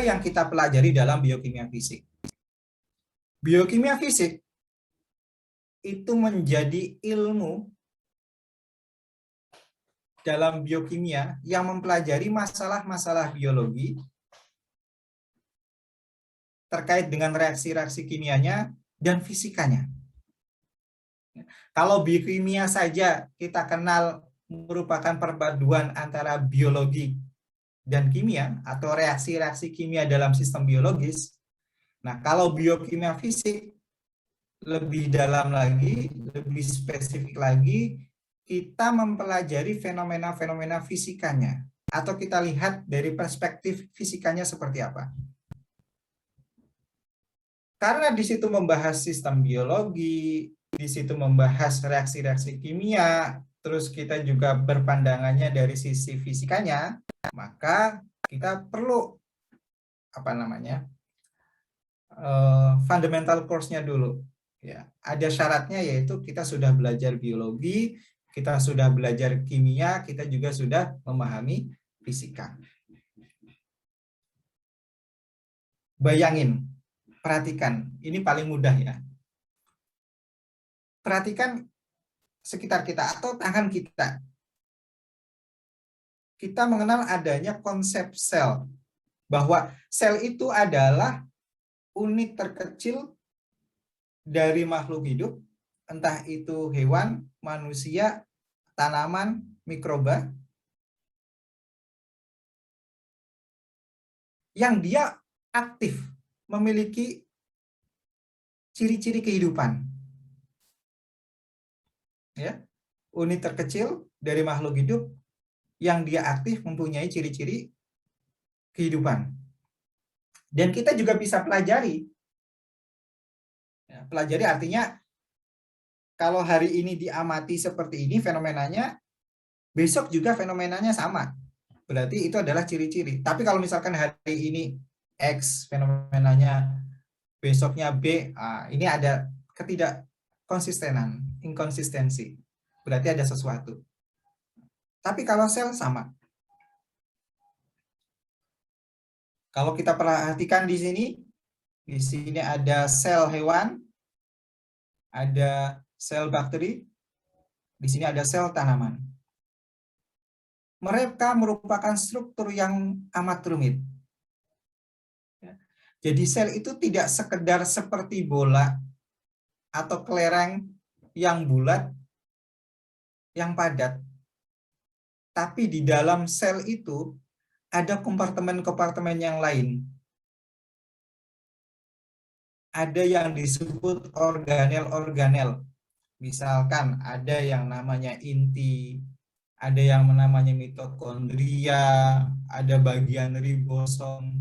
apa yang kita pelajari dalam biokimia fisik? Biokimia fisik itu menjadi ilmu dalam biokimia yang mempelajari masalah-masalah biologi terkait dengan reaksi-reaksi kimianya dan fisikanya. Kalau biokimia saja kita kenal merupakan perpaduan antara biologi dan kimia atau reaksi-reaksi kimia dalam sistem biologis. Nah, kalau biokimia fisik lebih dalam lagi, lebih spesifik lagi, kita mempelajari fenomena-fenomena fisikanya atau kita lihat dari perspektif fisikanya seperti apa. Karena di situ membahas sistem biologi, di situ membahas reaksi-reaksi kimia, terus kita juga berpandangannya dari sisi fisikanya, maka kita perlu fundamental course-nya dulu. Ya, ada syaratnya yaitu kita sudah belajar biologi, kita sudah belajar kimia, kita juga sudah memahami fisika. Bayangin, perhatikan, ini paling mudah ya. Perhatikan sekitar kita atau tangan kita. Kita mengenal adanya konsep sel, bahwa sel itu adalah unit terkecil dari makhluk hidup, entah itu hewan, manusia, tanaman, mikroba, yang dia aktif, memiliki ciri-ciri kehidupan. Ya, unit terkecil dari makhluk hidup yang dia aktif mempunyai ciri-ciri kehidupan. Dan kita juga bisa pelajari. Ya, pelajari artinya kalau hari ini diamati seperti ini fenomenanya, besok juga fenomenanya sama. Berarti itu adalah ciri-ciri. Tapi kalau misalkan hari ini X fenomenanya, besoknya B, ini ada ketidakkonsistenan, inkonsistensi. Berarti ada sesuatu. Tapi kalau sel sama. Kalau kita perhatikan di sini ada sel hewan, ada sel bakteri, di sini ada sel tanaman. Mereka merupakan struktur yang amat rumit. Jadi sel itu tidak sekedar seperti bola atau kelereng yang bulat, yang padat. Tapi di dalam sel itu ada kompartemen-kompartemen yang lain. Ada yang disebut organel-organel. Misalkan ada yang namanya inti, ada yang namanya mitokondria, ada bagian ribosom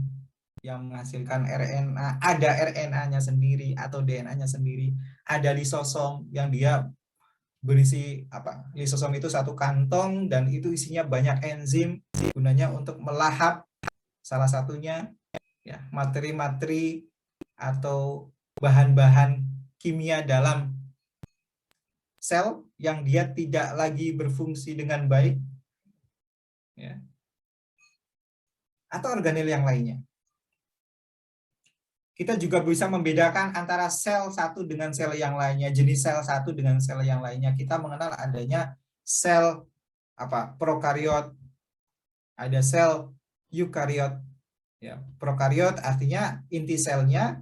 yang menghasilkan RNA, ada RNA-nya sendiri atau DNA-nya sendiri, ada lisosom yang dia berisi lisosom itu satu kantong dan itu isinya banyak enzim gunanya untuk melahap salah satunya ya materi-materi atau bahan-bahan kimia dalam sel yang dia tidak lagi berfungsi dengan baik ya. Atau organel yang lainnya. Kita juga bisa membedakan antara sel satu dengan sel yang lainnya, jenis sel satu dengan sel yang lainnya. Kita mengenal adanya sel prokariot, ada sel eukariot. Ya, prokariot artinya inti selnya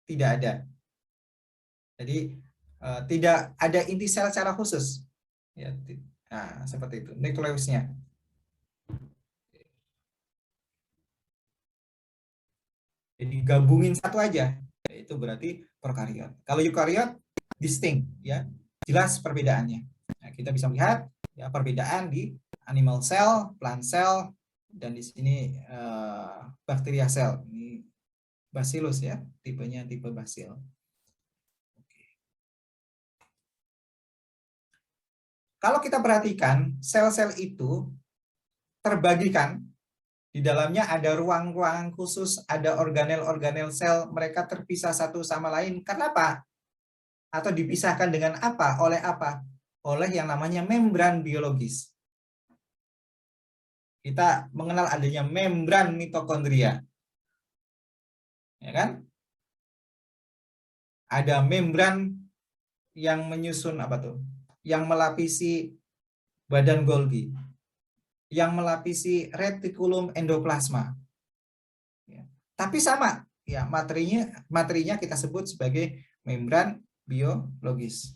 tidak ada. Jadi tidak ada inti sel secara khusus. Ya, nah, seperti itu. Nukleusnya. Jadi gabungin satu aja, itu berarti prokariot. Kalau eukariot distinct, ya jelas perbedaannya. Nah, kita bisa melihat ya perbedaan di animal cell, plant cell, dan di sini bacteria cell. Ini bacillus ya, tipenya tipe bacil. Kalau kita perhatikan sel-sel itu terbagikan. Di dalamnya ada ruang-ruang khusus, ada organel-organel sel, mereka terpisah satu sama lain. Kenapa? Atau dipisahkan dengan apa? Oleh apa? Oleh yang namanya membran biologis. Kita mengenal adanya membran mitokondria. ya kan? Ada membran yang menyusun apa tuh? Yang melapisi badan Golgi, yang melapisi retikulum endoplasma. Ya. Tapi sama, ya materinya kita sebut sebagai membran biologis.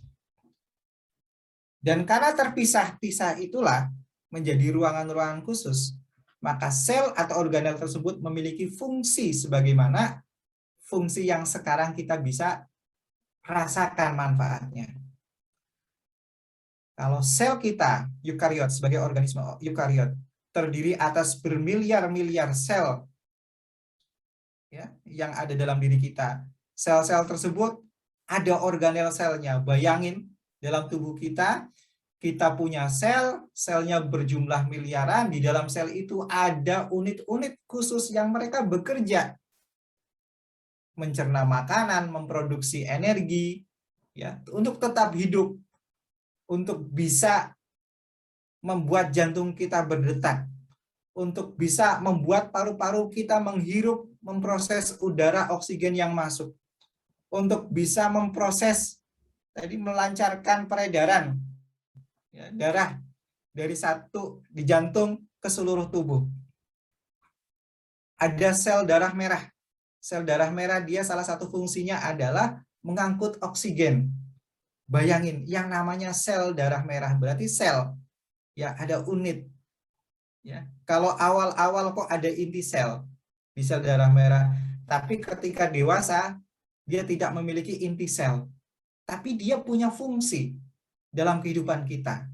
Dan karena terpisah-pisah itulah menjadi ruangan-ruangan khusus, maka sel atau organel tersebut memiliki fungsi sebagaimana fungsi yang sekarang kita bisa rasakan manfaatnya. Kalau sel kita, eukariot, sebagai organisme eukariot, terdiri atas bermiliar-miliar sel ya, yang ada dalam diri kita. Sel-sel tersebut ada organel selnya. Bayangin, dalam tubuh kita punya sel, selnya berjumlah miliaran, di dalam sel itu ada unit-unit khusus yang mereka bekerja. Mencerna makanan, memproduksi energi, ya, untuk tetap hidup, untuk bisa membuat jantung kita berdetak, untuk bisa membuat paru-paru kita menghirup, memproses udara oksigen yang masuk, untuk bisa memproses, tadi melancarkan peredaran ya, darah dari satu di jantung ke seluruh tubuh. Ada sel darah merah. Sel darah merah dia salah satu fungsinya adalah mengangkut oksigen. Bayangin, yang namanya sel darah merah berarti sel, ya ada unit. Ya, kalau awal-awal kok ada inti sel di sel darah merah, tapi ketika dewasa dia tidak memiliki inti sel, tapi dia punya fungsi dalam kehidupan kita.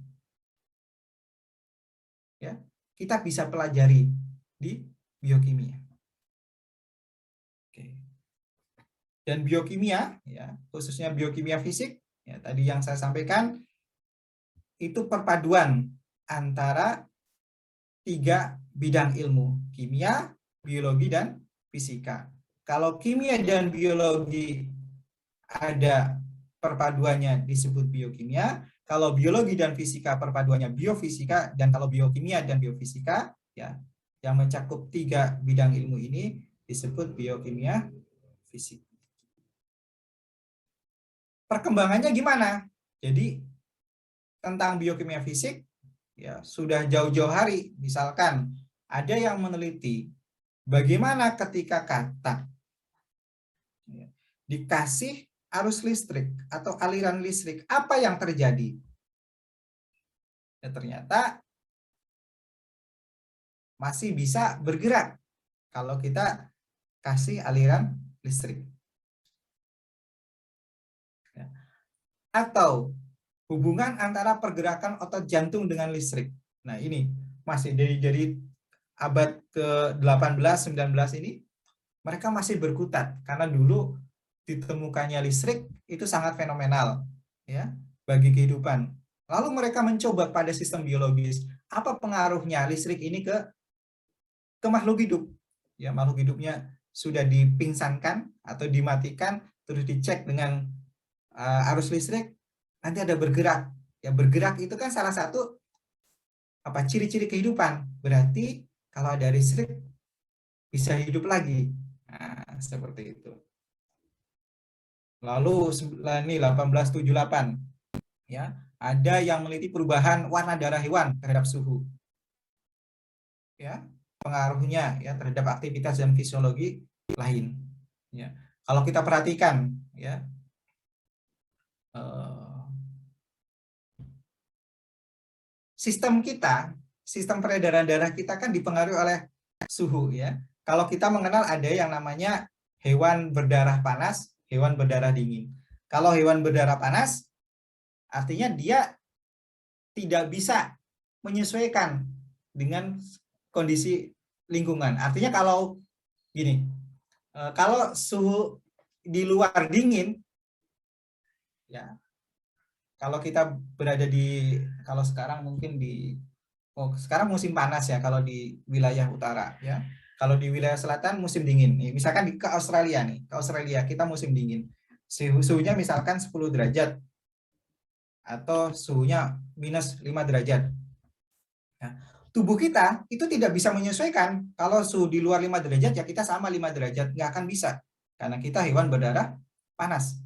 Ya, kita bisa pelajari di biokimia. Oke. Dan biokimia, ya khususnya biokimia fisik, ya tadi yang saya sampaikan itu perpaduan antara 3 bidang ilmu, kimia, biologi, dan fisika. Kalau kimia dan biologi ada perpaduannya disebut biokimia, kalau biologi dan fisika perpaduannya biofisika, dan kalau biokimia dan biofisika, ya yang mencakup 3 bidang ilmu ini disebut biokimia fisik. Perkembangannya gimana? Jadi tentang biokimia fisik, ya sudah jauh-jauh hari, misalkan ada yang meneliti bagaimana ketika katak ya, dikasih arus listrik atau aliran listrik, apa yang terjadi? Ya, ternyata masih bisa bergerak kalau kita kasih aliran listrik. Ya. Atau hubungan antara pergerakan otot jantung dengan listrik. Nah ini masih dari abad ke-18, 19 ini mereka masih berkutat karena dulu ditemukannya listrik itu sangat fenomenal ya bagi kehidupan. Lalu mereka mencoba pada sistem biologis, apa pengaruhnya listrik ini ke makhluk hidup? Ya, makhluk hidupnya sudah dipingsankan atau dimatikan, terus dicek dengan arus listrik, nanti ada bergerak. Ya, bergerak itu kan salah satu apa ciri-ciri kehidupan. Berarti kalau ada listrik bisa hidup lagi. Nah, seperti itu. Lalu ini 1878 ya, ada yang meneliti perubahan warna darah hewan terhadap suhu. Ya, pengaruhnya ya terhadap aktivitas dan fisiologi lain. Ya. Kalau kita perhatikan ya sistem kita, sistem peredaran darah kita kan dipengaruhi oleh suhu ya. Kalau kita mengenal ada yang namanya hewan berdarah panas, hewan berdarah dingin. Kalau hewan berdarah panas, artinya dia tidak bisa menyesuaikan dengan kondisi lingkungan. Artinya kalau gini, kalau suhu di luar dingin, ya kalau kita berada kalau sekarang mungkin sekarang musim panas ya kalau di wilayah utara ya. Kalau di wilayah selatan musim dingin. Misalkan ke Australia nih, ke Australia kita musim dingin. Suhunya misalkan 10 derajat atau suhunya minus 5 derajat. Nah, tubuh kita itu tidak bisa menyesuaikan. Kalau suhu di luar 5 derajat ya kita sama 5 derajat, nggak akan bisa. karena kita hewan berdarah panas.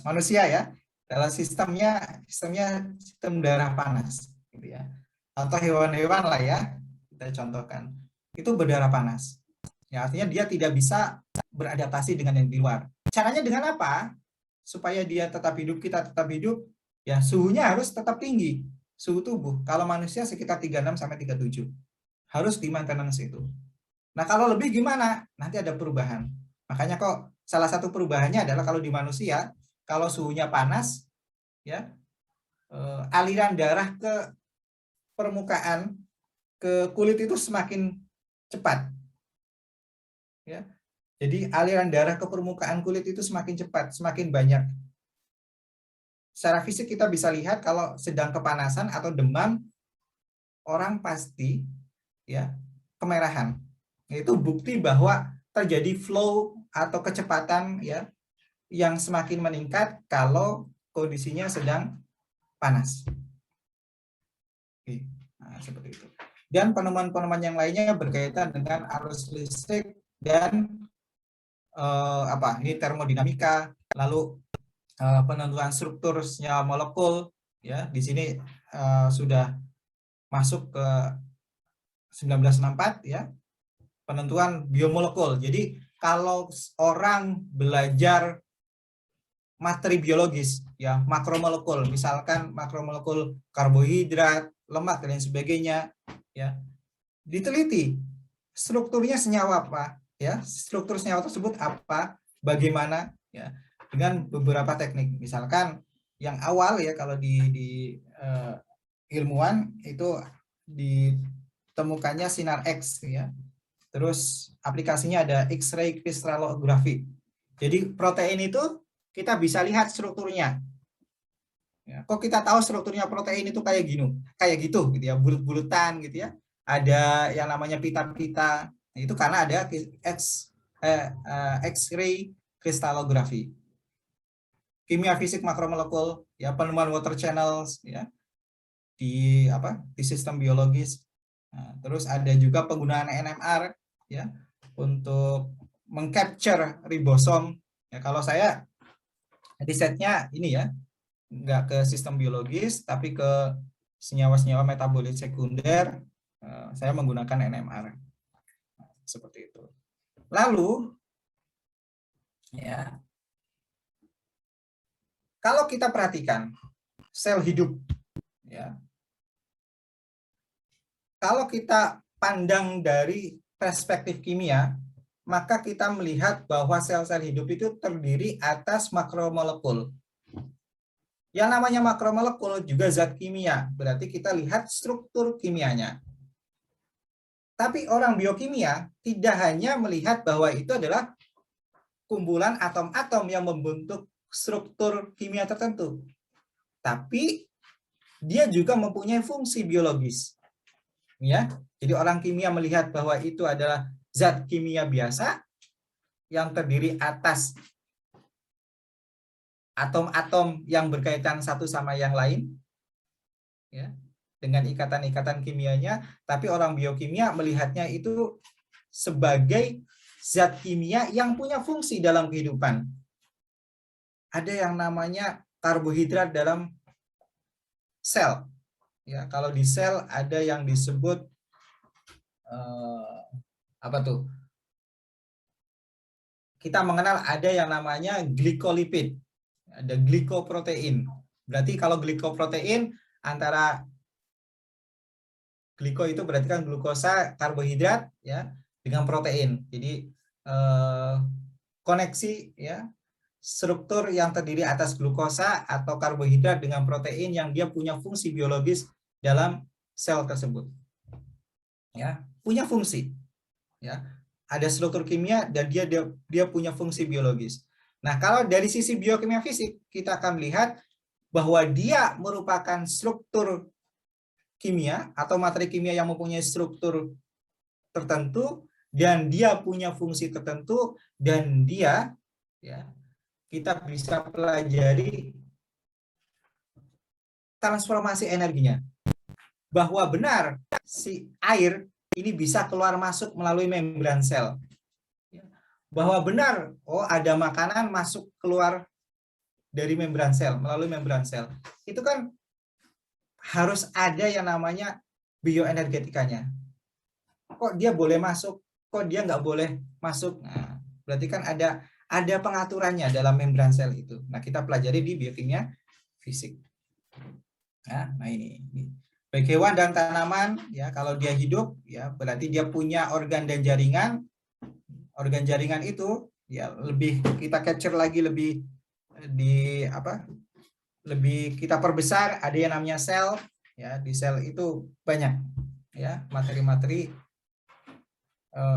Manusia ya, dalam sistemnya sistem darah panas, gitu ya. Atau hewan-hewan lah ya, kita contohkan, itu berdarah panas. Ya, artinya dia tidak bisa beradaptasi dengan yang di luar. Caranya dengan apa? Supaya dia tetap hidup, kita tetap hidup, ya suhunya harus tetap tinggi, suhu tubuh. Kalau manusia sekitar 36 sampai 37. Harus di maintenance itu. Nah, kalau lebih gimana? Nanti ada perubahan. Makanya kok salah satu perubahannya adalah kalau di manusia, kalau suhunya panas, ya aliran darah ke permukaan, ke kulit itu semakin cepat. Ya. Jadi aliran darah ke permukaan kulit itu semakin cepat, semakin banyak. Secara fisik kita bisa lihat kalau sedang kepanasan atau demam, orang pasti ya kemerahan. Itu bukti bahwa terjadi flow atau kecepatan ya yang semakin meningkat kalau kondisinya sedang panas. Oke. Nah, seperti itu. Dan penemuan-penemuan yang lainnya berkaitan dengan arus listrik dan ini termodinamika, lalu penentuan struktur senyawa molekul ya. Di sini sudah masuk ke 1964 ya. Penentuan biomolekul. Jadi kalau orang belajar materi biologis ya, makromolekul, misalkan makromolekul karbohidrat, lemak dan sebagainya ya. Diteliti strukturnya senyawa apa ya, struktur senyawa tersebut apa, bagaimana ya, dengan beberapa teknik. Misalkan yang awal ya, kalau di ilmuwan itu ditemukannya sinar X ya. Terus aplikasinya ada X-ray crystallography. Jadi protein itu kita bisa lihat strukturnya. Ya, kok kita tahu strukturnya protein itu kayak gitu ya, bulut-bulutan gitu ya. Ada yang namanya pita-pita. Nah, itu karena ada X-ray crystallography. Kimia fisik makromolekul ya, penemuan water channels ya di sistem biologis. Nah, terus ada juga penggunaan NMR ya untuk mengcapture ribosom. Ya, kalau saya risetnya ini ya, nggak ke sistem biologis tapi ke senyawa-senyawa metabolit sekunder. Saya menggunakan NMR seperti itu. Lalu ya, kalau kita perhatikan sel hidup ya, kalau kita pandang dari perspektif kimia, maka kita melihat bahwa sel-sel hidup itu terdiri atas makromolekul. Yang namanya makromolekul juga zat kimia, berarti kita lihat struktur kimianya. Tapi orang biokimia tidak hanya melihat bahwa itu adalah kumpulan atom-atom yang membentuk struktur kimia tertentu, tapi dia juga mempunyai fungsi biologis. Ya, jadi orang kimia melihat bahwa itu adalah zat kimia biasa yang terdiri atas atom-atom yang berkaitan satu sama yang lain, ya, dengan ikatan-ikatan kimianya. Tapi orang biokimia melihatnya itu sebagai zat kimia yang punya fungsi dalam kehidupan. Ada yang namanya karbohidrat dalam sel. Ya, kalau di sel ada yang disebut kita mengenal ada yang namanya glikolipid, ada glikoprotein. Berarti kalau glikoprotein antara gliko itu berarti kan glukosa, karbohidrat ya, dengan protein. Jadi koneksi ya, struktur yang terdiri atas glukosa atau karbohidrat dengan protein yang dia punya fungsi biologis dalam sel tersebut. Ya, punya fungsi. Ya. Ada struktur kimia dan dia punya fungsi biologis. Nah, kalau dari sisi biokimia fisik, kita akan melihat bahwa dia merupakan struktur kimia atau materi kimia yang mempunyai struktur tertentu dan dia punya fungsi tertentu, dan dia ya, kita bisa pelajari transformasi energinya. Bahwa benar si air ini bisa keluar masuk melalui membran sel. bahwa benar, oh ada makanan masuk keluar dari membran sel, melalui membran sel. Itu kan harus ada yang namanya bioenergetikanya. Kok dia boleh masuk, kok dia nggak boleh masuk. Nah, berarti kan ada pengaturannya dalam membran sel itu. Nah, kita pelajari di biokimia fisik. Nah ini. Baik hewan dan tanaman, ya kalau dia hidup, ya berarti dia punya organ dan jaringan. Organ jaringan itu ya lebih kita capture lagi, lebih di apa? Lebih kita perbesar, ada yang namanya sel, ya di sel itu banyak ya materi-materi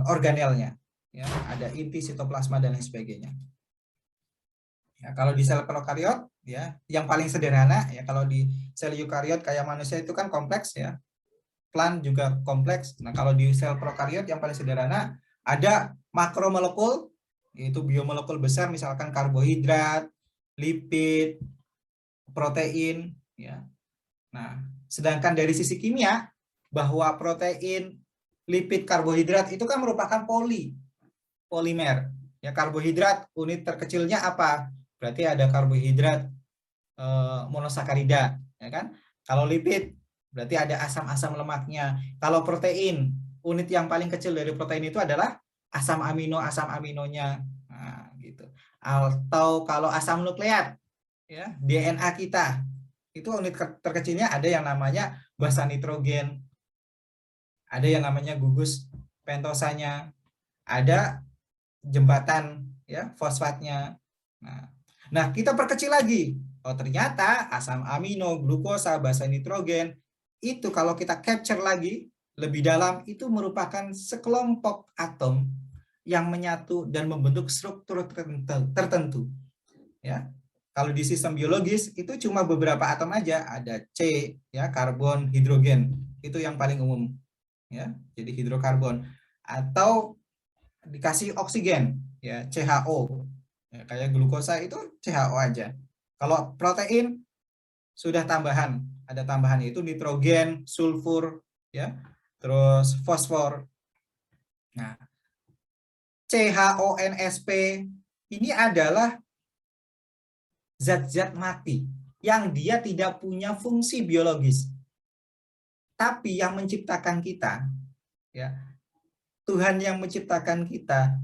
organelnya, ya ada inti, sitoplasma dan lain sebagainya. Ya, kalau di sel prokariot ya yang paling sederhana ya, kalau di sel eukariot kayak manusia itu kan kompleks ya, plant juga kompleks. Nah, kalau di sel prokariot yang paling sederhana ada makromolekul, yaitu biomolekul besar, misalkan karbohidrat, lipid, protein ya. Nah, sedangkan dari sisi kimia bahwa protein, lipid, karbohidrat itu kan merupakan polimer. Ya, karbohidrat unit terkecilnya apa? Berarti ada karbohidrat monosakarida, ya kan? Kalau lipid berarti ada asam-asam lemaknya. Kalau protein, unit yang paling kecil dari protein itu adalah asam aminonya. Nah, gitu. Atau kalau asam nukleat, ya, DNA kita, itu unit terkecilnya ada yang namanya basa nitrogen, ada yang namanya gugus pentosanya, ada jembatan ya fosfatnya. Nah, kita perkecil lagi. Oh, ternyata asam amino, glukosa, basa nitrogen itu kalau kita capture lagi lebih dalam itu merupakan sekelompok atom yang menyatu dan membentuk struktur tertentu. Ya. Kalau di sistem biologis itu cuma beberapa atom aja, ada C ya, karbon, hidrogen. Itu yang paling umum. Ya. Jadi hidrokarbon atau dikasih oksigen ya, CHO. Ya, kayak glukosa itu CHO aja. Kalau protein sudah tambahan, ada tambahan itu nitrogen, sulfur ya, terus fosfor. Nah, CHONSP ini adalah zat-zat mati yang dia tidak punya fungsi biologis. Tapi yang menciptakan kita ya, Tuhan yang menciptakan kita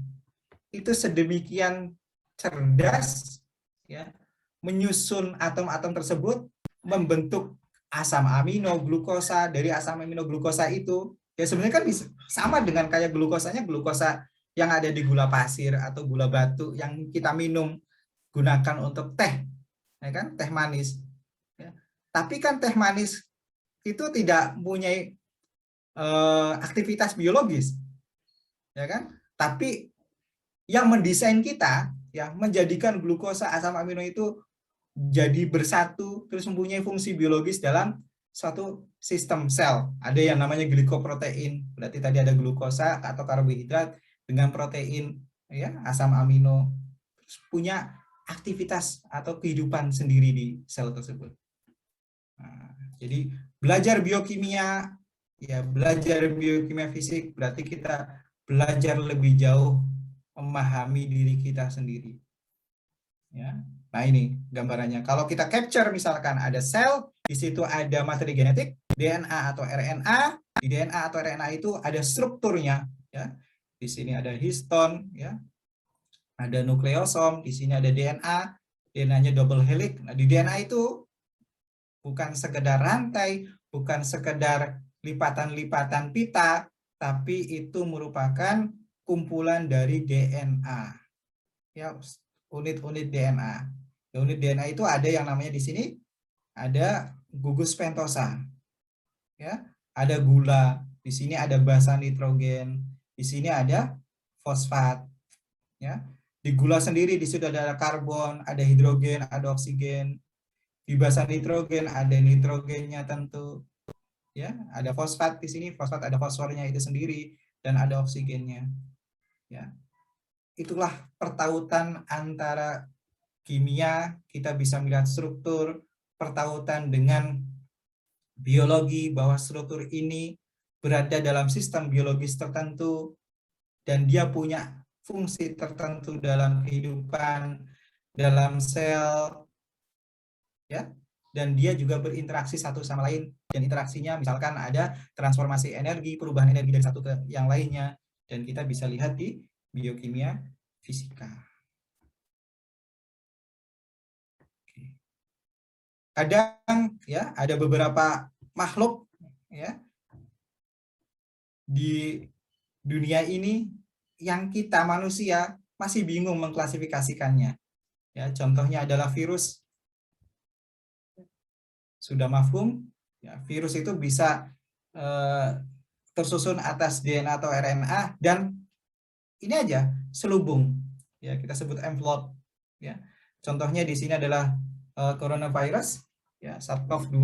itu sedemikian cerdas ya, menyusun atom-atom tersebut, membentuk asam amino glukosa. Dari asam amino glukosa itu ya sebenarnya kan bisa, sama dengan kayak glukosanya, glukosa yang ada di gula pasir atau gula batu yang kita minum gunakan untuk teh, ya kan, teh manis ya. Tapi kan teh manis itu tidak mempunyai aktivitas biologis, ya kan, tapi yang mendesain kita ya menjadikan glukosa, asam amino itu jadi bersatu terus mempunyai fungsi biologis dalam suatu sistem sel. Ada yang namanya glikoprotein, berarti tadi ada glukosa atau karbohidrat dengan protein ya, asam amino, terus punya aktivitas atau kehidupan sendiri di sel tersebut. Nah, jadi belajar biokimia ya, belajar biokimia fisik berarti kita belajar lebih jauh memahami diri kita sendiri. Ya. Nah, ini gambarannya. Kalau kita capture misalkan ada sel, di situ ada materi genetik, DNA atau RNA. Di DNA atau RNA itu ada strukturnya, ya. Di sini ada histon, ya. Ada nukleosom, di sini ada DNA. DNA-nya double helix. Nah, di DNA itu bukan sekedar rantai, bukan sekedar lipatan-lipatan pita, tapi itu merupakan kumpulan dari DNA. Ya, unit-unit DNA. Unit DNA itu ada yang namanya di sini ada gugus pentosa. Ya, ada gula, di sini ada basa nitrogen, di sini ada fosfat. Ya. Di gula sendiri di situ ada karbon, ada hidrogen, ada oksigen. Di basa nitrogen ada nitrogennya tentu. Ya, ada fosfat di sini, fosfat ada fosfornya itu sendiri dan ada oksigennya. Ya. Itulah pertautan antara kimia, kita bisa melihat struktur, pertautan dengan biologi, bahwa struktur ini berada dalam sistem biologis tertentu dan dia punya fungsi tertentu dalam kehidupan, dalam sel, ya, dan dia juga berinteraksi satu sama lain, dan interaksinya misalkan ada transformasi energi, perubahan energi dari satu ke yang lainnya, dan kita bisa lihat di biokimia fisika. Kadang ya ada beberapa makhluk ya di dunia ini yang kita manusia masih bingung mengklasifikasikannya. Ya, contohnya adalah virus. Sudah mafhum? Ya, virus itu bisa tersusun atas DNA atau RNA, dan ini aja selubung. Ya, kita sebut envelope. Ya, contohnya di sini adalah coronavirus, ya, SARS-CoV-2.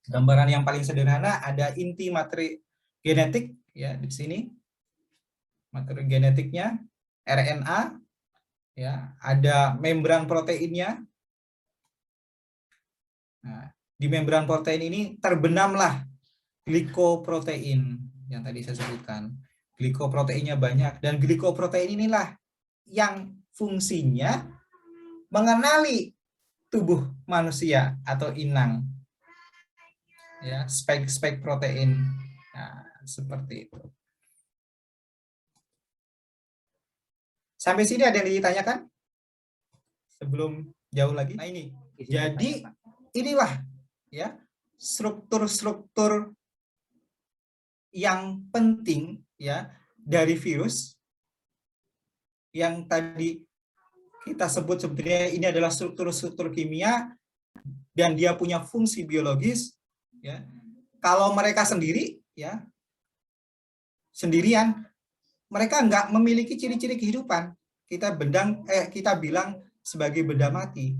Gambaran yang paling sederhana ada inti materi genetik, ya, di sini. Materi genetiknya RNA, ya, ada membran proteinnya. Nah, di membran protein ini terbenamlah glikoprotein yang tadi saya sebutkan. Glikoproteinnya banyak, dan glikoprotein inilah yang fungsinya mengenali tubuh manusia atau inang. Ya, spike protein. Nah, seperti itu. Sampai sini ada yang ditanyakan? Sebelum jauh lagi. Nah, ini. Jadi inilah ya struktur-struktur yang penting ya dari virus yang tadi kita sebut sebenarnya ini adalah struktur-struktur kimia dan dia punya fungsi biologis ya. Kalau mereka sendiri ya sendirian, mereka nggak memiliki ciri-ciri kehidupan. Kita bilang sebagai benda mati.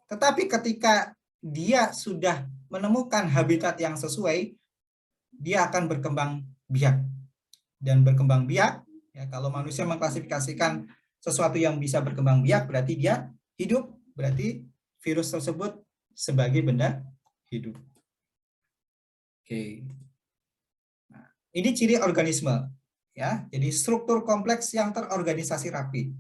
Tetapi ketika dia sudah menemukan habitat yang sesuai, dia akan berkembang biak. Dan berkembang biak, ya, kalau manusia mengklasifikasikan sesuatu yang bisa berkembang biak, berarti dia hidup, berarti virus tersebut sebagai benda hidup. Oke. Nah, ini ciri organisme. Ya, jadi struktur kompleks yang terorganisasi rapi.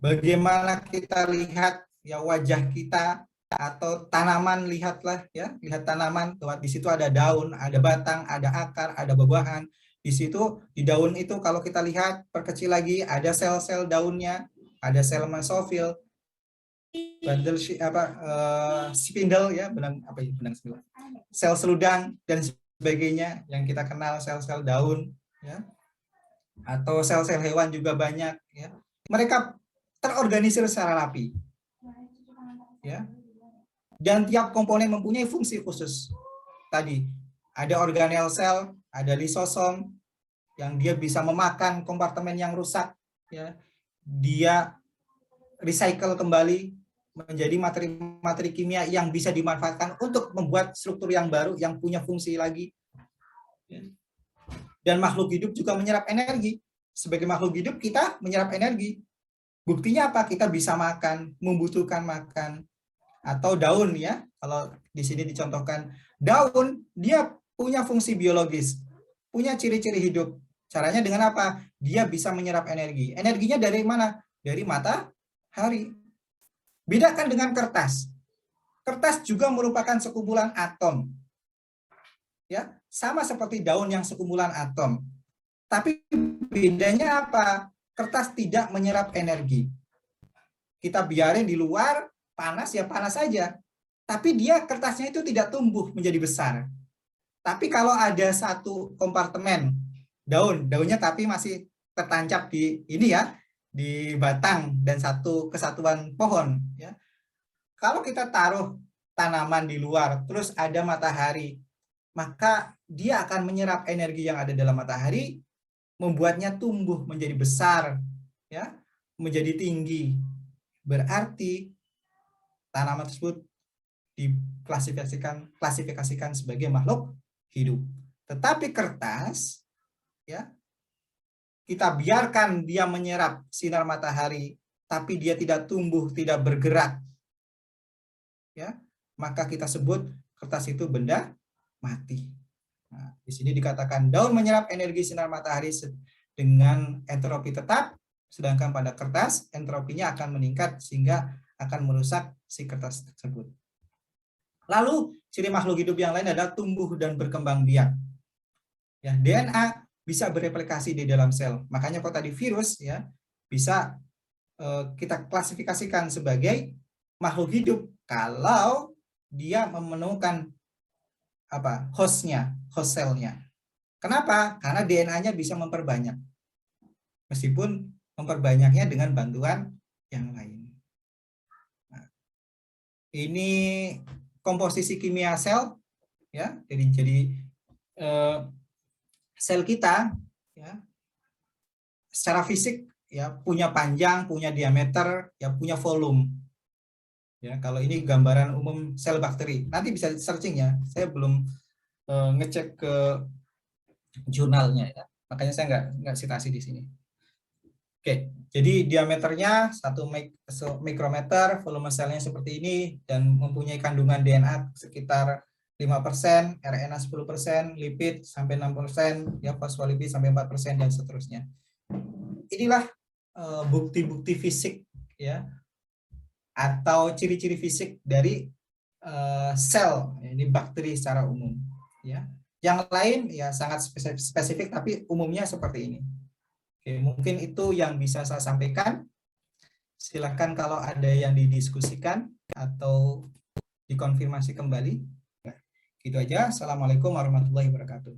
Bagaimana kita lihat ya wajah kita atau tanaman, lihatlah ya, lihat tanaman, di situ ada daun, ada batang, ada akar, ada buah-buahan. Di situ di daun itu kalau kita lihat perkecil lagi ada sel-sel daunnya, ada sel mesofil, bundle spindle ya, benang spindle, sel seludang dan sebagainya yang kita kenal sel-sel daun ya. Atau sel-sel hewan juga banyak ya. Mereka terorganisir secara rapi. Ya. Dan tiap komponen mempunyai fungsi khusus. Tadi ada organel sel, ada lisosom yang dia bisa memakan kompartemen yang rusak ya. Dia recycle kembali menjadi materi-materi kimia yang bisa dimanfaatkan untuk membuat struktur yang baru yang punya fungsi lagi. Dan makhluk hidup juga menyerap energi. Sebagai makhluk hidup kita menyerap energi. Buktinya apa? Kita bisa makan, membutuhkan makan. Atau daun ya, kalau di sini dicontohkan daun, dia punya fungsi biologis, punya ciri-ciri hidup. Caranya dengan apa? Dia bisa menyerap energi. Energinya dari mana? Dari matahari. Bedakan dengan kertas. Kertas juga merupakan sekumpulan atom. Ya, sama seperti daun yang sekumpulan atom. Tapi bedanya apa? Kertas tidak menyerap energi. Kita biarin di luar, panas ya panas saja. Tapi dia kertasnya itu tidak tumbuh menjadi besar. Tapi kalau ada satu kompartemen daunnya tapi masih tertancap di ini ya, di batang dan satu kesatuan pohon ya. Kalau kita taruh tanaman di luar terus ada matahari, maka dia akan menyerap energi yang ada dalam matahari, membuatnya tumbuh menjadi besar ya, menjadi tinggi. Berarti tanaman tersebut diklasifikasikan sebagai makhluk hidup. Tetapi kertas ya, kita biarkan dia menyerap sinar matahari tapi dia tidak tumbuh, tidak bergerak. Ya, maka kita sebut kertas itu benda mati. Nah, di sini dikatakan daun menyerap energi sinar matahari dengan entropi tetap, sedangkan pada kertas entropinya akan meningkat sehingga akan merusak si kertas tersebut. Lalu ciri makhluk hidup yang lain adalah tumbuh dan berkembang biak. Ya, DNA bisa bereplikasi di dalam sel. Makanya kalau tadi virus ya bisa kita klasifikasikan sebagai makhluk hidup kalau dia menemukan host selnya. Kenapa? Karena DNA-nya bisa memperbanyak. Meskipun memperbanyaknya dengan bantuan yang lain. Nah, ini komposisi kimia sel ya. Jadi sel kita ya secara fisik ya punya panjang, punya diameter, ya punya volume. Ya, kalau ini gambaran umum sel bakteri. Nanti bisa searching ya. Saya belum ngecek ke jurnalnya ya. Makanya saya nggak citasi di sini. Oke, jadi diameternya 1 mikrometer, volume selnya seperti ini dan mempunyai kandungan DNA sekitar 5%, RNA 10%, lipid sampai 6%, ya fosfolipid sampai 4% dan seterusnya. Inilah bukti-bukti fisik ya atau ciri-ciri fisik dari sel ini bakteri secara umum ya. Yang lain ya sangat spesifik tapi umumnya seperti ini. Oke, mungkin itu yang bisa saya sampaikan. Silakan kalau ada yang didiskusikan atau dikonfirmasi kembali. Nah, gitu aja. Assalamualaikum warahmatullahi wabarakatuh.